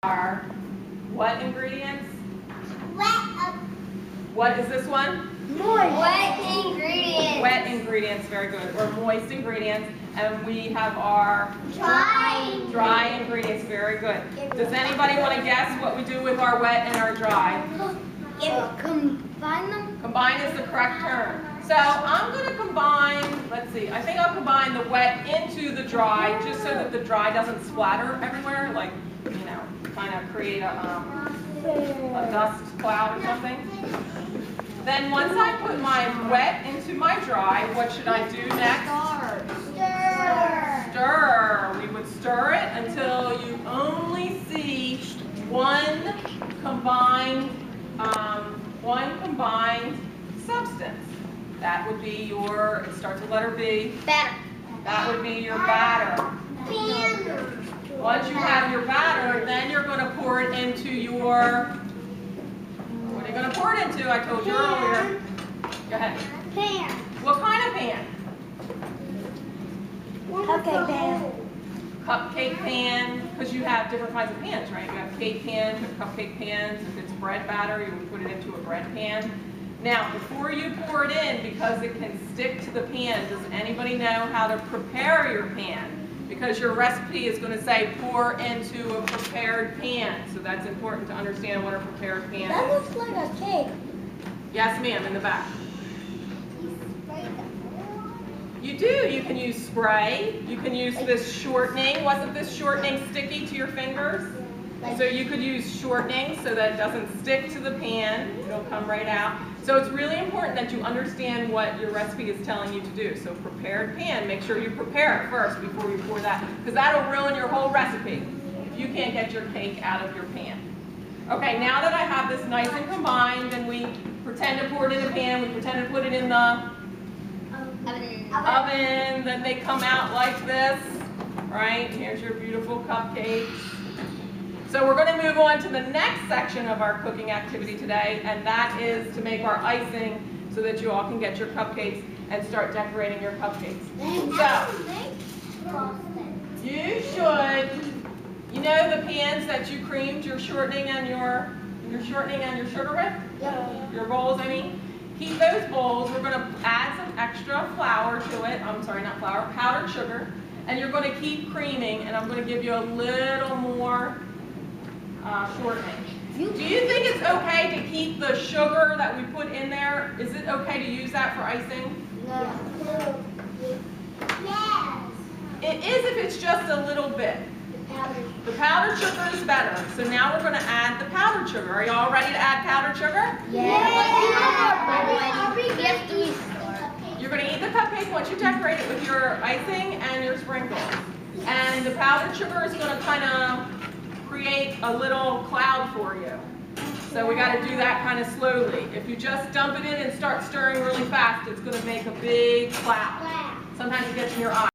are what ingredients? Wet. What is this one? Moist. Wet ingredients. Wet ingredients, very good. Or moist ingredients. And we have our dry ingredients, very good. Does anybody want to guess what we do with our wet and our dry? Combine them. Combine is the correct term. So I'm going to combine, let's see, I think I'll combine the wet into the dry just so that the dry doesn't splatter everywhere, like, you know, kind of create a dust cloud or something. Then once I put my wet into my dry, what should I do next? Stir. Stir. We would stir it until you only see one combined substance. That would be your, it starts with letter B. Batter. That would be your batter. Once you have your batter, then you're going to pour it into your, what are you going to pour it into? I told you earlier. Go ahead. Pan. What kind of pan? Cupcake pan. Cupcake pan, because you have different kinds of pans, right? You have cake pans and cupcake pans. If it's bread batter, you would put it into a bread pan. Now, before you pour it in, because it can stick to the pan, does anybody know how to prepare your pan? Because your recipe is going to say pour into a prepared pan. So that's important to understand what a prepared pan is. That looks like a cake. Yes, ma'am, in the back. You do. You can use spray. You can use this shortening. Wasn't this shortening sticky to your fingers? So you could use shortening so that it doesn't stick to the pan. It'll come right out. So it's really important that you understand what your recipe is telling you to do. So prepared pan, make sure you prepare it first before you pour that, because that'll ruin your whole recipe if you can't get your cake out of your pan. Okay, now that I have this nice and combined, and we pretend to pour it in the pan, we pretend to put it in the oven, then they come out like this, right? Here's your beautiful cupcakes. So we're going to move on to the next section of our cooking activity today, and that is to make our icing so that you all can get your cupcakes and start decorating your cupcakes. So, you should, you know the pans that you creamed your shortening and your sugar with? Yeah. Your bowls, I mean. Keep those bowls. We're going to add some extra flour to it. I'm sorry, not flour, powdered sugar. And you're going to keep creaming, and I'm going to give you a little more shortening. Do you think it's okay to keep the sugar that we put in there? Is it okay to use that for icing? No. Yes. It is if it's just a little bit. The powdered sugar is better. So now we're going to add the powdered sugar. Are you all ready to add powdered sugar? Yes. You're going to eat the cupcake once you decorate it with your icing and your sprinkles. And the powdered sugar is going to kind of create a little cloud for you. So we got to do that kind of slowly. If you just dump it in and start stirring really fast, it's going to make a big cloud. Sometimes it gets in your eye.